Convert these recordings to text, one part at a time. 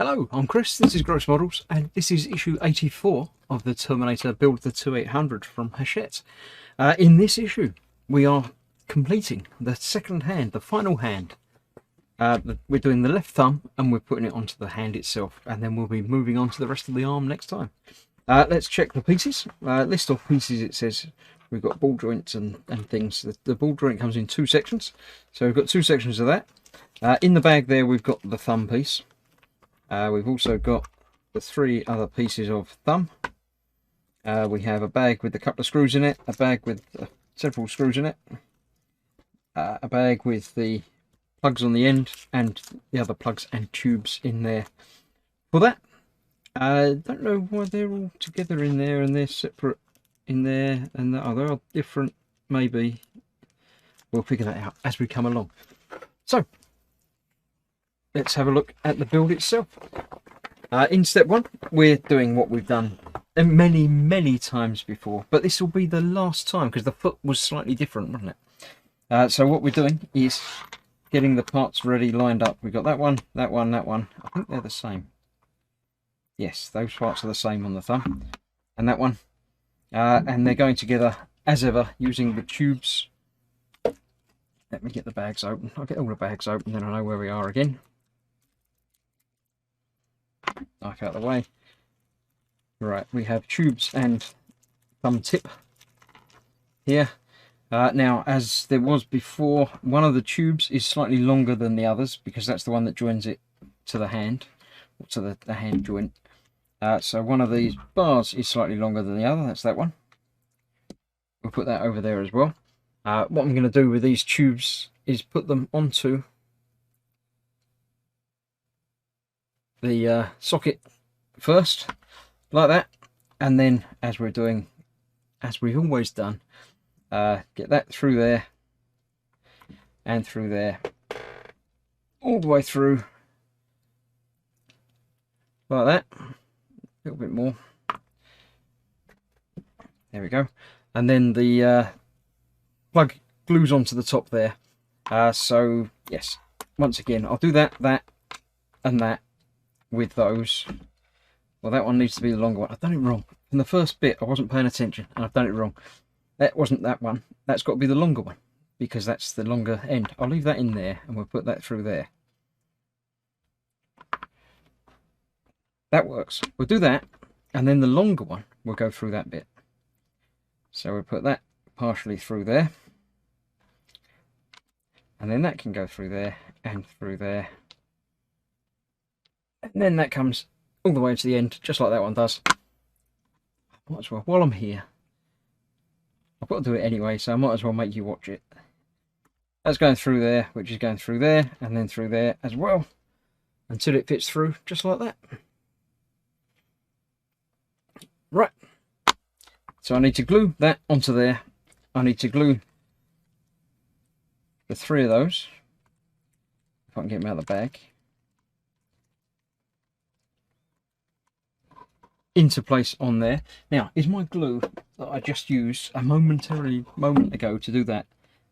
Hello, I'm Chris, this is Gross Models, and this is issue 84 of the Terminator Build the 2800 from Hachette. In this issue, we are completing the second hand, the final hand. We're doing the left thumb, and we're putting it onto the hand itself, and then we'll be moving on to the rest of the arm next time. Let's check the pieces. List of pieces, it says we've got ball joints and things. The ball joint comes in two sections, so we've got two sections of that. In the bag there, we've got the thumb piece. We've also got the three other pieces of thumb. We have a bag with a couple of screws in it, a bag with several screws in it, a bag with the plugs on the end, and the other plugs and tubes in there for that. I don't know why they're all together in there and they're separate in there, and they are different. Maybe we'll figure that out as we come along. So let's have a look at the build itself. In step one, we're doing what we've done many times before, but this will be the last time because the foot was slightly different, wasn't it? So what we're doing is getting the parts ready, lined up. We've got that one, that one, that one. I think they're the same. Yes, those parts are the same on the thumb, and that one. And they're going together as ever using the tubes. Let me get the bags open. I'll get all the bags open, then I know where we are again. Knife out of the way. Right, we have tubes and thumb tip here. Now, as there was before, one of the tubes is slightly longer than the others because that's the one that joins it to the hand, or to the hand joint. So one of these bars is slightly longer than the other. That's that one. We'll put that over there as well. What I'm going to do with these tubes is put them onto the socket first, like that, and then as we're doing, as we've always done, get that through there and through there, all the way through, like that. A little bit more. There we go. And then the plug glues onto the top there. So yes, once again, I'll do that, and that with those. Well, that one needs to be the longer one. I've done it wrong. In the first bit, I wasn't paying attention, and I've done it wrong. That wasn't that one. That's got to be the longer one, because that's the longer end. I'll leave that in there, and we'll put that through there. That works. We'll do that, and then the longer one will go through that bit. So we'll put that partially through there, and then that can go through there and through there, and then that comes all the way to the end, just like that one does. Might as well, while I'm here, I've got to do it anyway, so I might as well make you watch it. That's going through there, which is going through there, and then through there as well, until it fits through, just like that. Right, so I need to glue that onto there. I need to glue the three of those, if I can get them out of the bag, into place on there. Now, is my glue that I just used a moment ago to do that?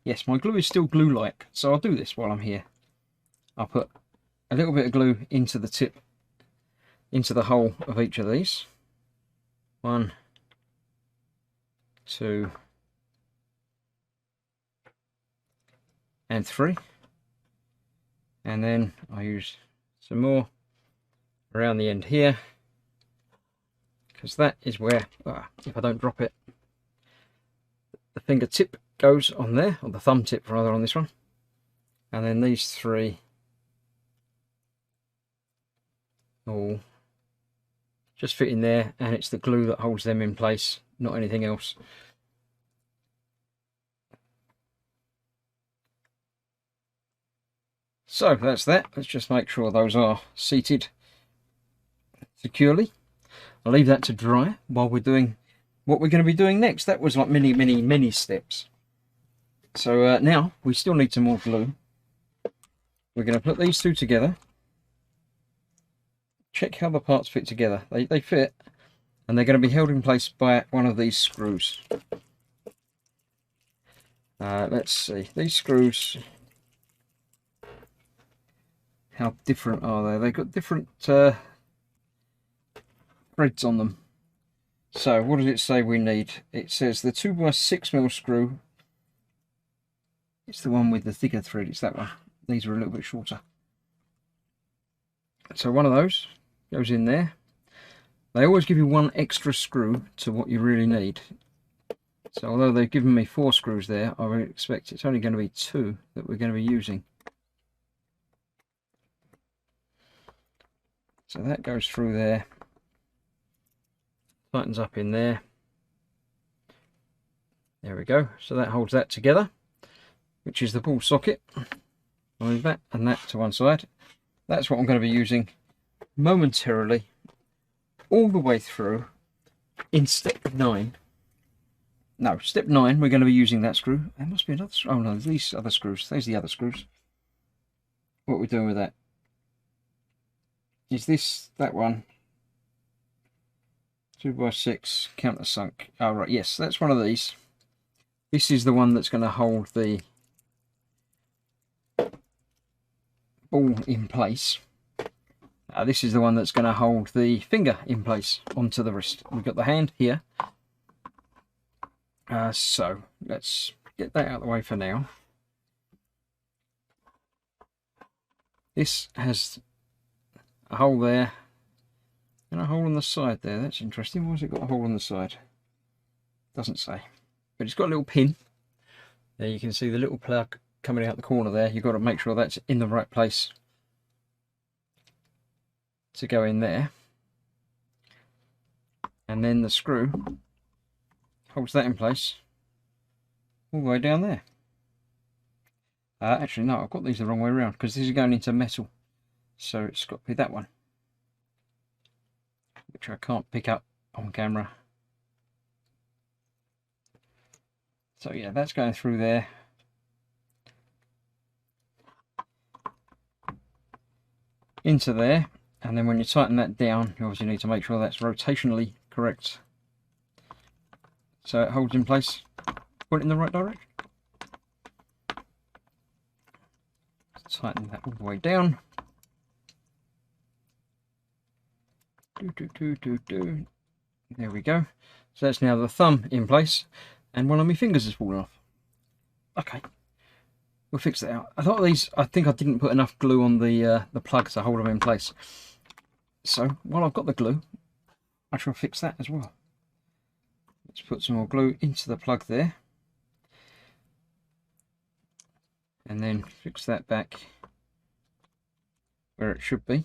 Yes, my glue is still glue-like, so I'll do this while I'm here. I'll put a little bit of glue into the tip, into the hole of each of these. 1, 2, and 3, and then I use some more around the end here, because that is where, if I don't drop it, the fingertip goes on there, or the thumb tip rather, on this one, and then these three all just fit in there, and it's the glue that holds them in place, not anything else. So that's that. Let's just make sure those are seated securely. I'll leave that to dry while we're doing what we're going to be doing next. That was like many steps. So now we still need some more glue. We're going to put these two together. Check how the parts fit together. They fit, and they're going to be held in place by one of these screws. Let's see, these screws How different are they? They've got different threads on them. So what does it say we need? It says the 2x6mm screw. It's the one with the thicker thread. It's that one. These are a little bit shorter. So one of those goes in there. They always give you one extra screw to what you really need. So although they've given me 4 screws there, I would expect it's only going to be 2 that we're going to be using. So that goes through there, tightens up in there. There we go. So that holds that together, which is the ball socket. I'll move that and that to one side. That's what I'm going to be using momentarily all the way through in step 9. No, step 9 we're going to be using that screw. There must be another screw. Oh no, these other screws. There's the other screws. What are we doing with that? Is this that one? 2x6 countersunk. Oh right, yes, that's one of these. This is the one that's going to hold the ball in place. This is the one that's going to hold the finger in place onto the wrist. We've got the hand here. So let's get that out of the way for now. This has a hole there and a hole on the side there. That's interesting. Why has it got a hole on the side? Doesn't say. But it's got a little pin. There you can see the little plug coming out the corner there. You've got to make sure that's in the right place to go in there. And then the screw holds that in place all the way down there. Actually no, I've got these the wrong way around because this is going into metal. So it's got to be that one, which I can't pick up on camera. So yeah, that's going through there. Into there. And then when you tighten that down, you obviously need to make sure that's rotationally correct. So it holds in place, point in the right direction. Tighten that all the way down. There we go. So that's now the thumb in place, and one of my fingers has fallen off. Okay, we'll fix that out. A lot of these, I think I didn't put enough glue on the plugs to hold them in place. So while I've got the glue, I shall fix that as well. Let's put some more glue into the plug there, and then fix that back where it should be.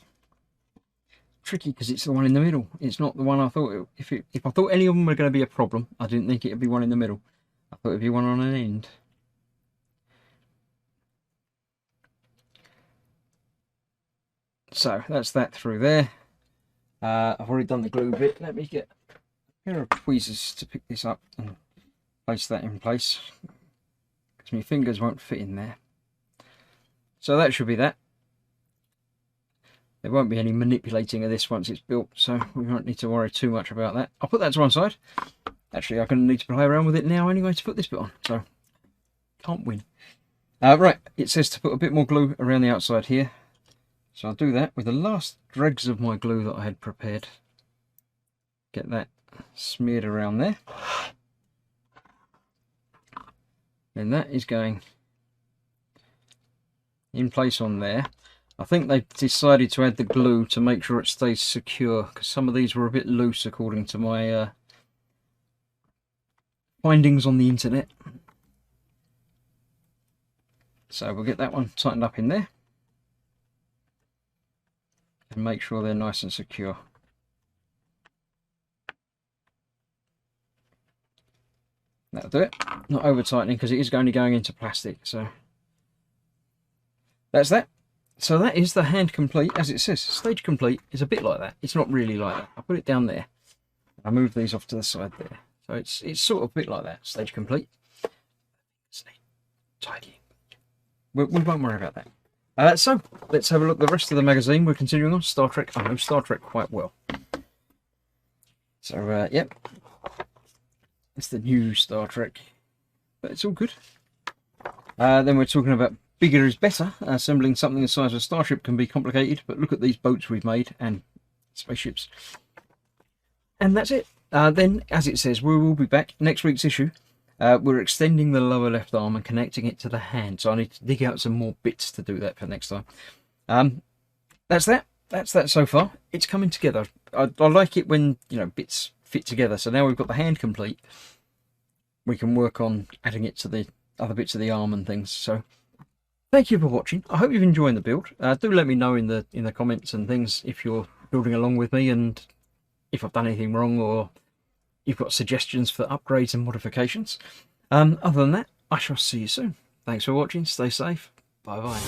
Tricky because it's the one in the middle. It's not the one I thought. If I thought any of them were going to be a problem, I didn't think it would be one in the middle. I thought it would be one on an end. So that's that through there. I've already done the glue bit. Let me get a pair of tweezers to pick this up and place that in place, because my fingers won't fit in there. So that should be that. There won't be any manipulating of this once it's built, so we won't need to worry too much about that. I'll put that to one side. Actually, I'm going to need to play around with it now anyway to put this bit on, so can't win. Right, it says to put a bit more glue around the outside here. So I'll do that with the last dregs of my glue that I had prepared. Get that smeared around there. Then that is going in place on there. I think they decided to add the glue to make sure it stays secure, because some of these were a bit loose according to my findings on the internet. So we'll get that one tightened up in there and make sure they're nice and secure. That'll do it. Not over tightening because it is only going into plastic. So that's that. So that is the hand complete, as it says. Stage complete is a bit like that. It's not really like that. I put it down there. I move these off to the side there. So it's sort of a bit like that. Stage complete. Tidy. We won't worry about that. So let's have a look at the rest of the magazine. We're continuing on Star Trek. I know Star Trek quite well. So yep, it's the new Star Trek, but it's all good. Then we're talking about bigger is better. Assembling something the size of a starship can be complicated, but look at these boats we've made and spaceships. And that's it. Then, as it says, we will be back next week's issue. We're extending the lower left arm and connecting it to the hand, so I need to dig out some more bits to do that for next time. That's that. That's that so far. It's coming together. I like it when, you know, bits fit together. So now we've got the hand complete. We can work on adding it to the other bits of the arm and things. So thank you for watching. I hope you've enjoyed the build. Do let me know in the comments and things if you're building along with me, and if I've done anything wrong, or you've got suggestions for upgrades and modifications. Other than that, I shall see you soon. Thanks for watching. Stay safe. Bye bye.